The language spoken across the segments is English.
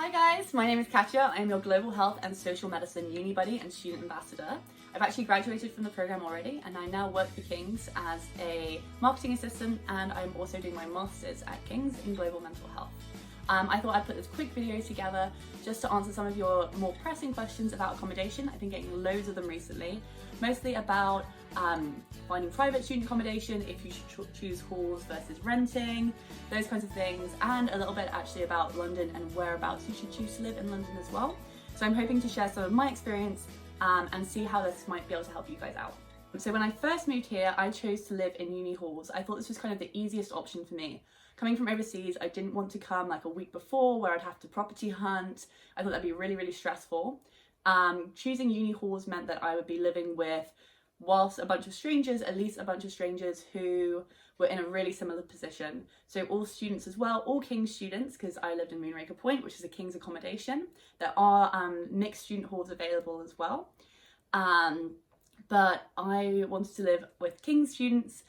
Hi guys, my name is Katya. I am your Global Health and Social Medicine Uni Buddy and Student Ambassador. I've actually graduated from the program already and I now work for King's as a marketing assistant, and I'm also doing my Masters at King's in Global Mental Health. I thought I'd put this quick video together just to answer some of your more pressing questions about accommodation. I've been getting loads of them recently, mostly about finding private student accommodation, if you should choose halls versus renting, those kinds of things, and a little bit actually about London and whereabouts you should choose to live in London as well. So I'm hoping to share some of my experience and see how this might be able to help you guys out. So when I first moved here, I chose to live in uni halls. I thought this was kind of the easiest option for me. Coming from overseas, I didn't want to come like a week before where I'd have to property hunt. I thought that'd be really, really stressful. Choosing uni halls meant that I would be living with, whilst a bunch of strangers, at least a bunch of strangers who were in a really similar position. So all students as well, all King's students, because I lived in Moonraker Point, which is a King's accommodation. There are mixed student halls available as well. But I wanted to live with King's students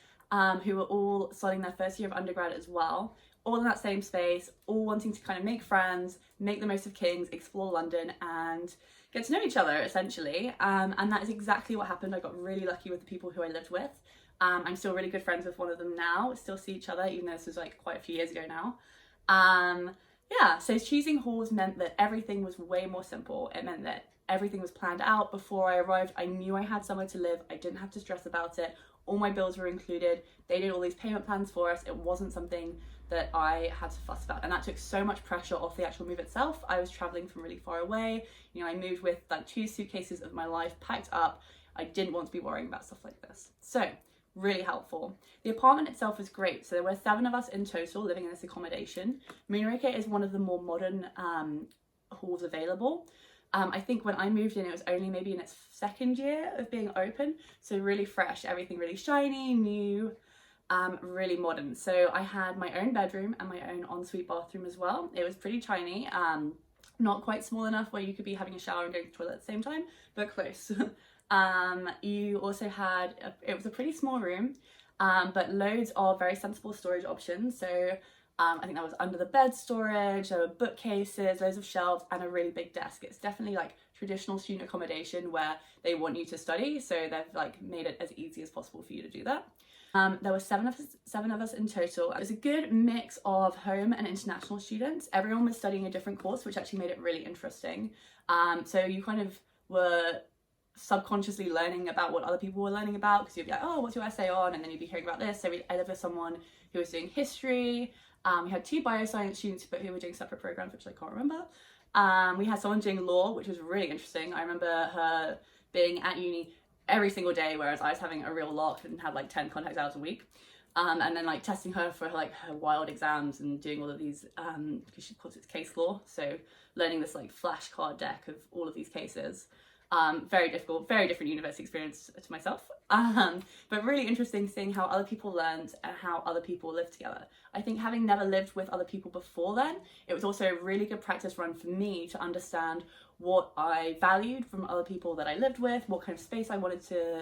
who were all starting their first year of undergrad as well, all in that same space, all wanting to kind of make friends, make the most of King's, explore London and get to know each other essentially. And that is exactly what happened. I got really lucky with the people who I lived with. I'm still really good friends with one of them now, still see each other, even though this was like quite a few years ago now. Yeah, so choosing halls meant that everything was way more simple. It meant that everything was planned out before I arrived. I knew I had somewhere to live. I didn't have to stress about it. All my bills were included. They did all these payment plans for us. It wasn't something that I had to fuss about, and that took so much pressure off the actual move itself. I was traveling from really far away. You know, I moved with like 2 suitcases of my life packed up. I didn't want to be worrying about stuff like this. So really helpful. The apartment itself was great. So there were 7 of us in total living in this accommodation. Moonraker is one of the more modern halls available. I think when I moved in, it was only maybe in its 2nd year of being open. So really fresh, everything really shiny, new, really modern. So I had my own bedroom and my own ensuite bathroom as well. It was pretty tiny, not quite small enough where you could be having a shower and going to the toilet at the same time, but close. You also had, it was a pretty small room, but loads of very sensible storage options. So I think that was under the bed storage, there were bookcases, loads of shelves, and a really big desk. It's definitely like traditional student accommodation where they want you to study, so they've like made it as easy as possible for you to do that. There were 7 of us in total. It was a good mix of home and international students. Everyone was studying a different course, which actually made it really interesting. So you kind of were subconsciously learning about what other people were learning about, because you'd be like, oh, what's your essay on? And then you'd be hearing about this. So I lived with someone who was doing history. We had 2 bioscience students, but who were doing separate programs, which I can't remember. We had someone doing law, which was really interesting. I remember her being at uni every single day, whereas I was having a real lock and had like 10 contact hours a week. And then like testing her for like her wild exams and doing all of these, because she calls it case law. So learning this like flashcard deck of all of these cases. Very difficult, very different university experience to myself, but really interesting seeing how other people learned and how other people lived together. I think having never lived with other people before then, it was also a really good practice run for me to understand what I valued from other people that I lived with, what kind of space I wanted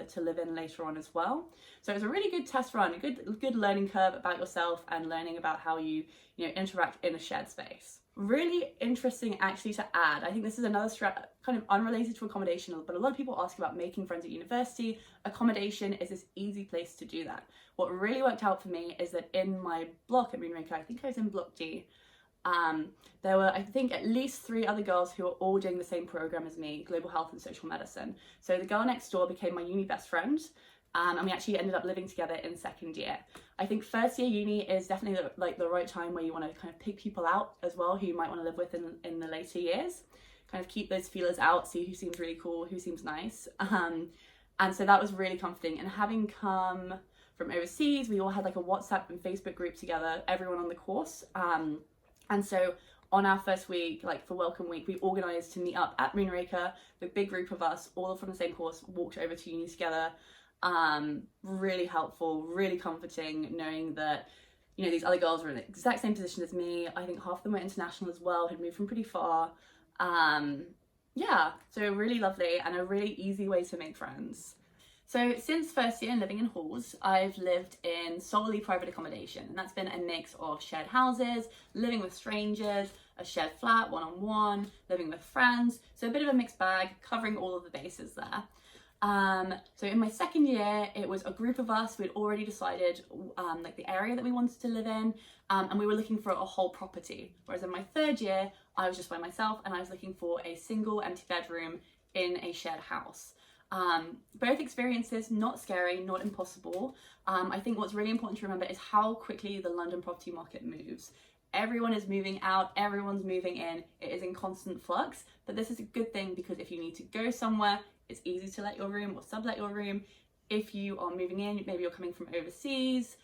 to live in later on as well. So it was a really good test run, a good learning curve about yourself and learning about how you interact in a shared space. Really interesting actually to add, I think this is another kind of unrelated to accommodation, but a lot of people ask about making friends at university. Accommodation is this easy place to do that. What really worked out for me is that in my block at Moonraker, I think I was in block D, there were I think at least 3 other girls who were all doing the same program as me, global health and social medicine. So the girl next door became my uni best friend. And we actually ended up living together in 2nd year. I think 1st year uni is definitely the right time where you want to kind of pick people out as well who you might want to live with in the later years. Kind of keep those feelers out, see who seems really cool, who seems nice. And so that was really comforting. And having come from overseas, we all had like a WhatsApp and Facebook group together, everyone on the course. And so on our first week, like for welcome week, we organised to meet up at Moonraker. The big group of us, all from the same course, walked over to uni together. Really helpful, really comforting, knowing that these other girls were in the exact same position as me. I think half of them were international as well, had moved from pretty far. Yeah, so really lovely and a really easy way to make friends. So since first year living in halls, I've lived in solely private accommodation, and that's been a mix of shared houses, living with strangers, a shared flat, one-on-one, living with friends. So a bit of a mixed bag, covering all of the bases there. So in my second year, it was a group of us. We'd already decided like the area that we wanted to live in, and we were looking for a whole property. Whereas in my third year, I was just by myself and I was looking for a single empty bedroom in a shared house. Both experiences, not scary, not impossible. I think what's really important to remember is how quickly the London property market moves. Everyone is moving out, everyone's moving in, it is in constant flux, but this is a good thing because if you need to go somewhere, it's easy to let your room or sublet your room. If you are moving in, maybe you're coming from overseas,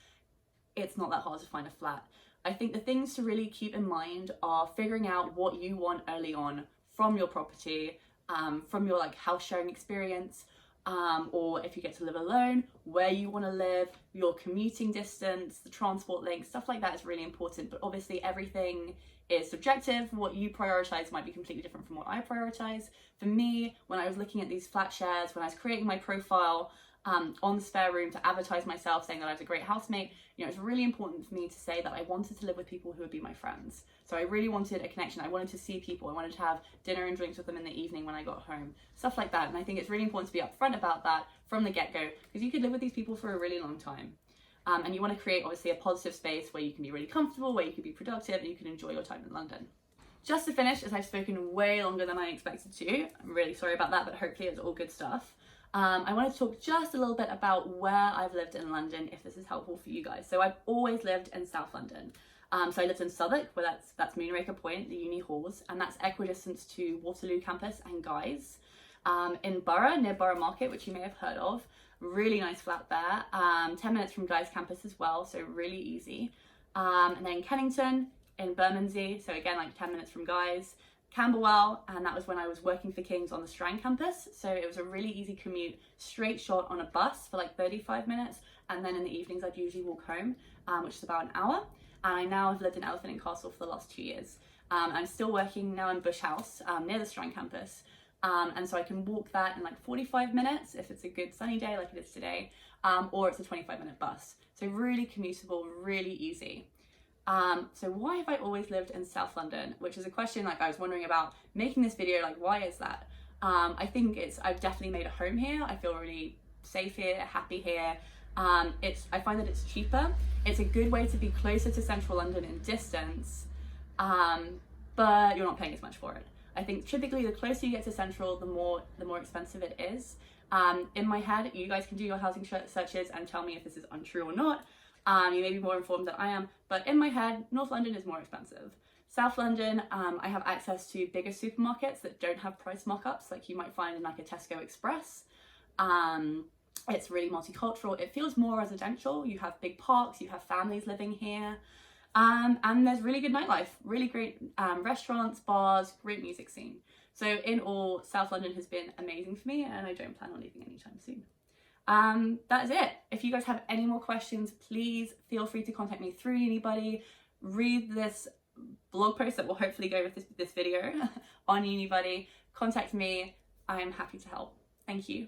it's not that hard to find a flat. I think the things to really keep in mind are figuring out what you want early on from your property, from your like house sharing experience, or if you get to live alone, where you want to live, your commuting distance, the transport links, stuff like that is really important. But obviously everything is subjective. What you prioritize might be completely different from what I prioritize. For me, when I was looking at these flat shares, when I was creating my profile on Spare Room to advertise myself, saying that I was a great housemate, you know, it's really important for me to say that I wanted to live with people who would be my friends. So I really wanted a connection. I wanted to see people. I wanted to have dinner and drinks with them in the evening when I got home, stuff like that. And I think it's really important to be upfront about that from the get-go, because you could live with these people for a really long time. And you want to create obviously a positive space where you can be really comfortable, where you can be productive, and you can enjoy your time in London. Just to finish, as I've spoken way longer than I expected to, I'm really sorry about that, but hopefully it's all good stuff. I want to talk just a little bit about where I've lived in London, if this is helpful for you guys. So I've always lived in South London. So I lived in Southwark, where that's Moonraker Point, the uni halls, and that's equidistant to Waterloo campus and Guy's. In Borough, near Borough Market, which you may have heard of, really nice flat there. 10 minutes from Guy's campus as well, so really easy. And then Kennington in Bermondsey, so again like 10 minutes from Guy's. Camberwell, and that was when I was working for King's on the Strand campus, so it was a really easy commute, straight shot on a bus for like 35 minutes, and then in the evenings I'd usually walk home, which is about an hour. And I now have lived in Elephant and Castle for the last 2 years. I'm still working now in Bush House, near the Strand campus, and so I can walk that in like 45 minutes if it's a good sunny day like it is today, or it's a 25-minute bus. So really commutable, really easy. So why have I always lived in South London? Which is a question like I was wondering about making this video, like why is that? I think I've definitely made a home here. I feel really safe here, happy here. I find that it's cheaper. It's a good way to be closer to central London in distance, but you're not paying as much for it. I think typically the closer you get to central, the more expensive it is. In my head, you guys can do your housing searches and tell me if this is untrue or not. You may be more informed than I am, but in my head, North London is more expensive. South London, I have access to bigger supermarkets that don't have price markups like you might find in like a Tesco Express. It's really multicultural. It feels more residential. You have big parks, you have families living here, and there's really good nightlife, really great restaurants, bars, great music scene. So in all, South London has been amazing for me, and I don't plan on leaving anytime soon. That is it. If you guys have any more questions, please feel free to contact me through Unibuddy. Read this blog post that will hopefully go with this video on Unibuddy. Contact me. I am happy to help. Thank you.